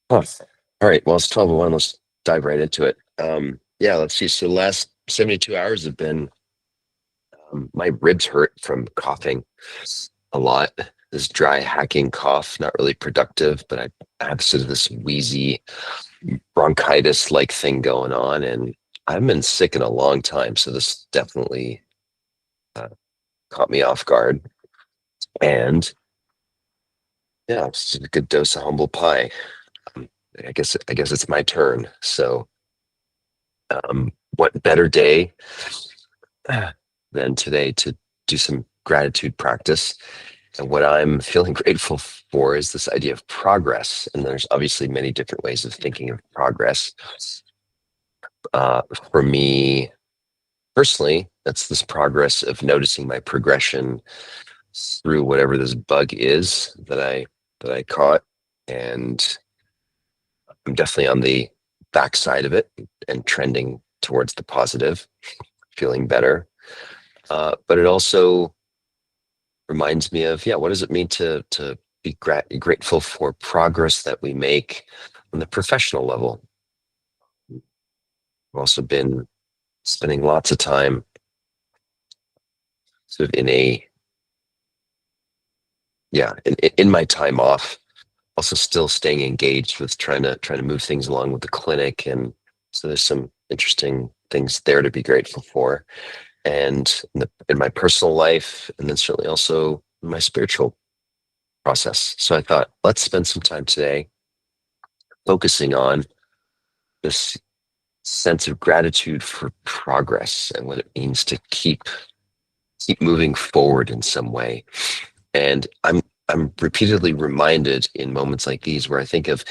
Huh. All right. Well, it's 12:01. Let's dive right into it. Yeah, let's see. So the last 72 hours have been, my ribs hurt from coughing a lot. This dry hacking cough, not really productive, but I have sort of this wheezy bronchitis like thing going on. And I haven't been sick in a long time. So this definitely uh, caught me off guard. And yeah, it's just a good dose of humble pie. Um, I guess it's my turn. So what better day than today to do some gratitude practice. And what I'm feeling grateful for is this idea of progress. And there's obviously many different ways of thinking of progress. Uh, for me personally, that's this progress of noticing my progression through whatever this bug is that I caught. And I'm definitely on the backside of it and trending towards the positive, feeling better. But it also reminds me of, yeah, what does it mean to be grateful for progress that we make on the professional level? I've also been spending lots of time sort of in a, yeah, in my time off, also still staying engaged with trying to move things along with the clinic. And so there's some interesting things there to be grateful for. And in my personal life, and then certainly also in my spiritual process. So I thought, let's spend some time today focusing on this sense of gratitude for progress and what it means to keep moving forward in some way. And I'm repeatedly reminded in moments like these where I think of,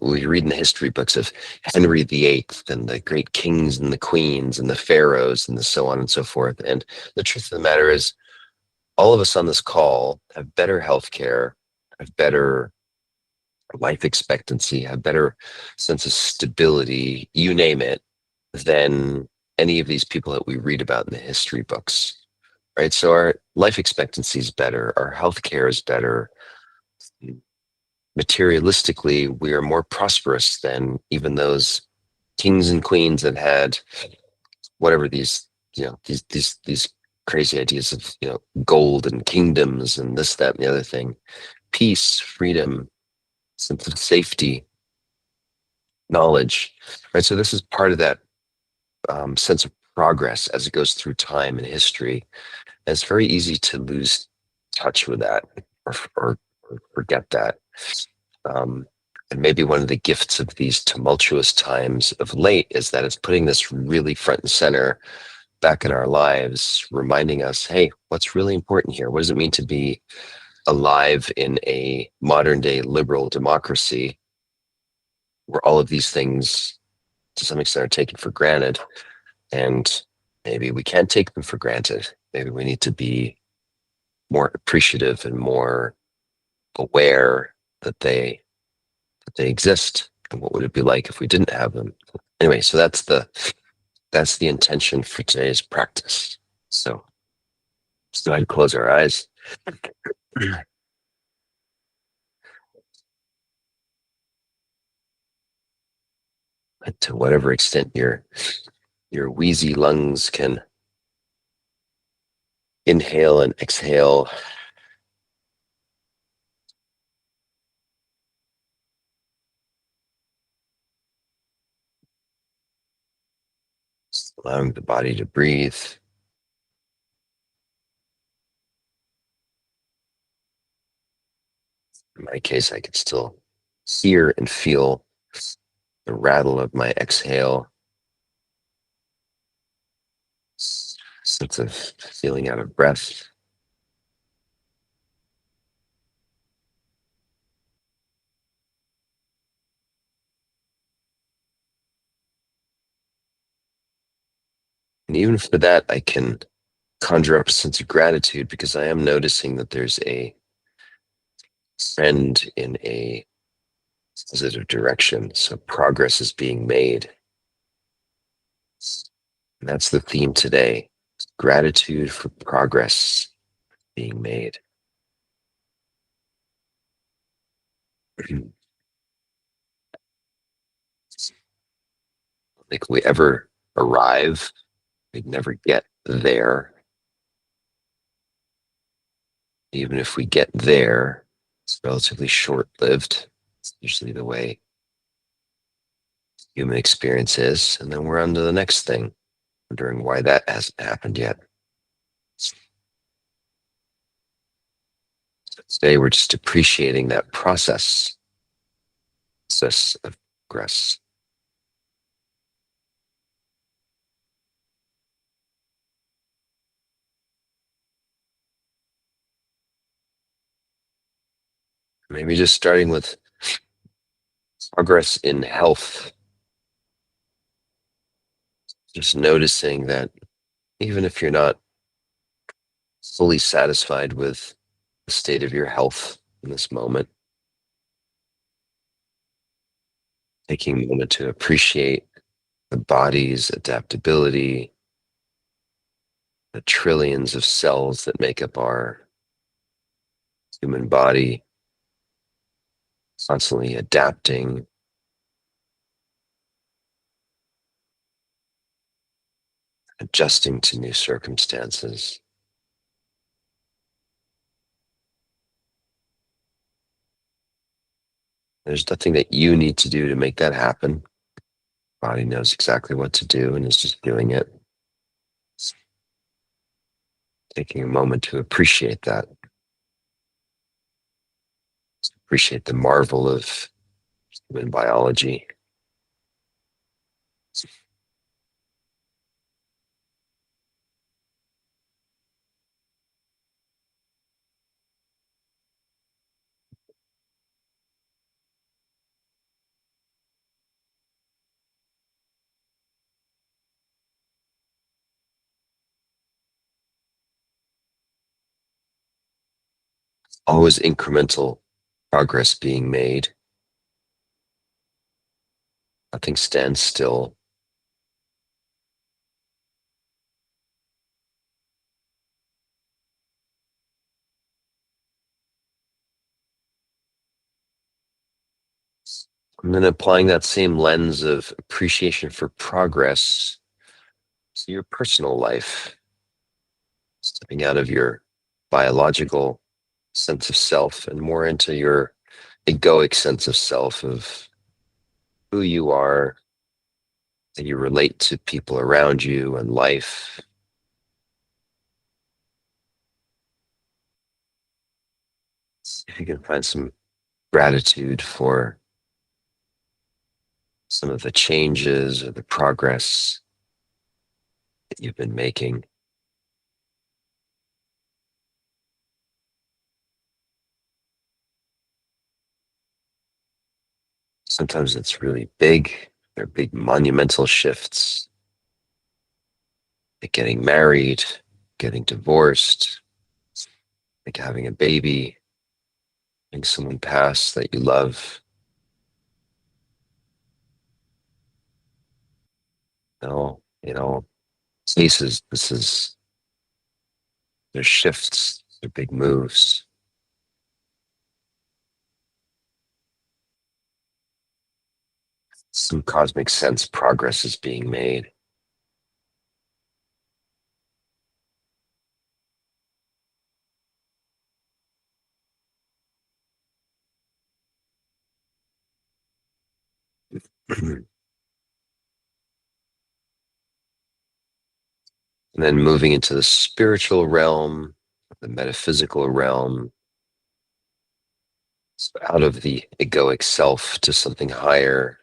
we read in the history books of Henry VIII and the great kings and the queens and the pharaohs and the so on and so forth. And the truth of the matter is, all of us on this call have better healthcare, have better life expectancy, have better sense of stability, you name it, than any of these people that we read about in the history books, right? So our life expectancy is better, our healthcare is better. Materialistically, we are more prosperous than even those kings and queens that had whatever these crazy ideas of gold and kingdoms and this, that, and the other thing. Peace, freedom, sense of safety, knowledge, right? So this is part of that sense of progress as it goes through time and history. And it's very easy to lose touch with that or forget that. Um, and maybe one of the gifts of these tumultuous times of late is that it's putting this really front and center back in our lives, reminding us, hey, what's really important here? What does it mean to be alive in a modern day liberal democracy where all of these things to some extent are taken for granted? And maybe we can't take them for granted. Maybe we need to be more appreciative and more aware that they exist. And what would it be like if we didn't have them? Anyway, so that's the intention for today's practice. So let's go ahead and close our eyes. And to whatever extent your wheezy lungs can inhale and exhale, allowing the body to breathe. In my case, I could still hear and feel the rattle of my exhale, sense of feeling out of breath. And even for that, I can conjure up a sense of gratitude because I am noticing that there's a trend in a positive direction. So progress is being made. And that's the theme today. Gratitude for progress being made. Like we ever arrive, we'd never get there. Even if we get there, it's relatively short lived. It's usually the way human experience is. And then we're on to the next thing, wondering why that hasn't happened yet. So today, we're just appreciating that process of progress. Maybe just starting with progress in health, just noticing that even if you're not fully satisfied with the state of your health in this moment, taking a moment to appreciate the body's adaptability, the trillions of cells that make up our human body, constantly adapting, adjusting to new circumstances. There's nothing that you need to do to make that happen. Body knows exactly what to do and is just doing it. Taking a moment to appreciate that, appreciate the marvel of human biology. Always incremental progress being made. Nothing stands still. And then applying that same lens of appreciation for progress to your personal life, stepping out of your biological sense of self and more into your egoic sense of self, of who you are, that you relate to people around you and life. If you can find some gratitude for some of the changes or the progress that you've been making. Sometimes it's really big. They're big monumental shifts, like getting married, getting divorced, like having a baby, having someone pass that you love. No, cases, there's shifts, they're big moves. Some cosmic sense progress is being made. And then moving into the spiritual realm, the metaphysical realm, so out of the egoic self to something higher,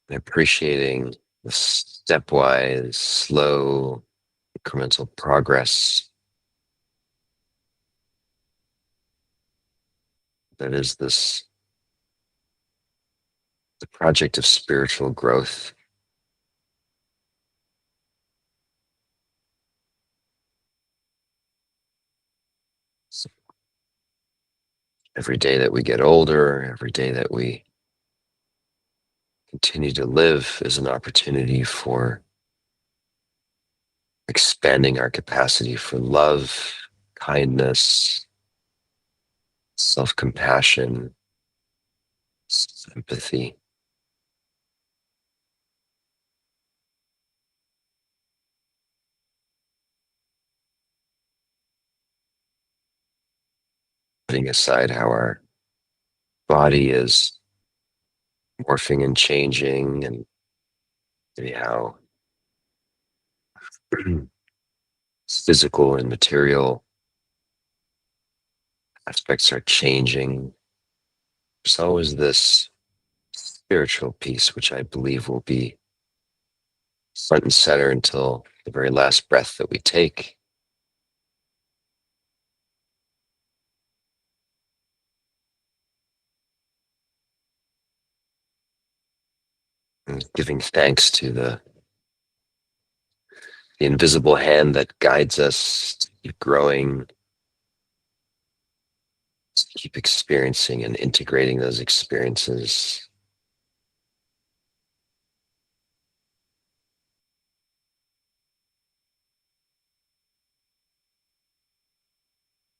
and appreciating the stepwise, slow, incremental progress that is the project of spiritual growth. So every day that we get older, every day that we continue to live is an opportunity for expanding our capacity for love, kindness, self-compassion, empathy. putting aside how our body is morphing and changing, and maybe how physical and material aspects are changing. There's always this spiritual piece, which I believe will be front and center until the very last breath that we take. And giving thanks to the invisible hand that guides us to keep growing, to keep experiencing and integrating those experiences.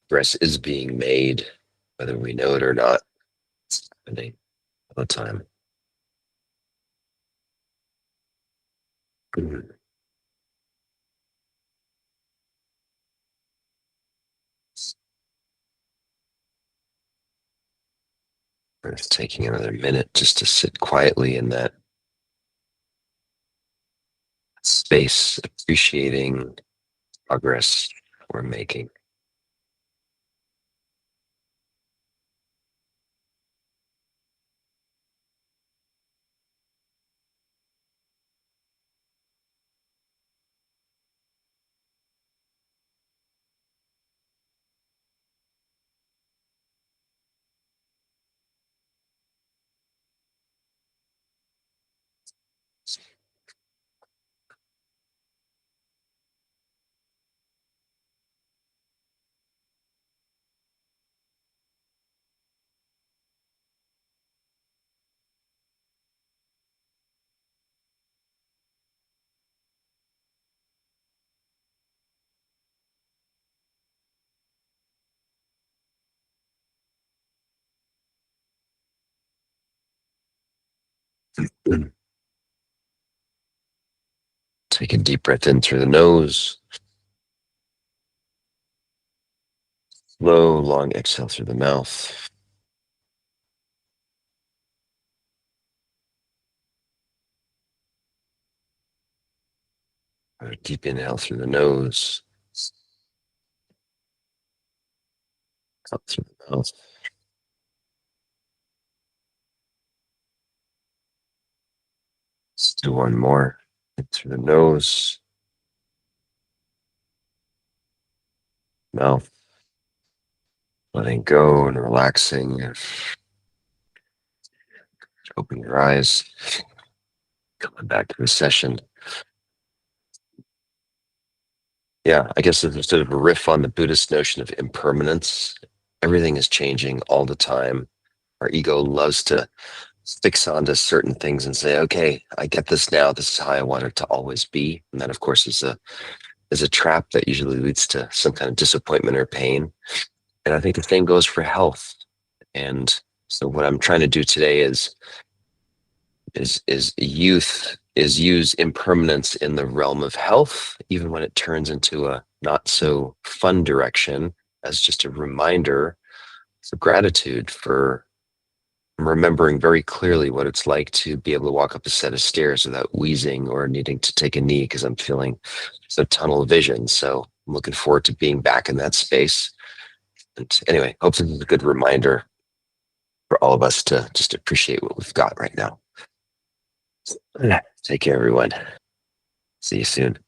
Progress is being made, whether we know it or not. It's happening all the time. Mhm. Worth taking another minute just to sit quietly in that space, appreciating progress we're making. Take a deep breath in through the nose, slow, long exhale through the mouth. A deep inhale through the nose, out through the mouth. Let's do one more. In through the nose, mouth, letting go and relaxing. Open your eyes, coming back to the session. Yeah, I guess it's sort of a riff on the Buddhist notion of impermanence. Everything is changing all the time. Our ego loves to fix onto certain things and say, okay, I get this now. This is how I want it to always be. And that, of course, is a trap that usually leads to some kind of disappointment or pain. And I think the same goes for health. And so what I'm trying to do today is use impermanence in the realm of health, even when it turns into a not so fun direction, as just a reminder of gratitude for remembering very clearly what it's like to be able to walk up a set of stairs without wheezing or needing to take a knee because I'm feeling so tunnel vision. So I'm looking forward to being back in that space. And anyway, hope this is a good reminder for all of us to just appreciate what we've got right now. Take care, everyone. See you soon.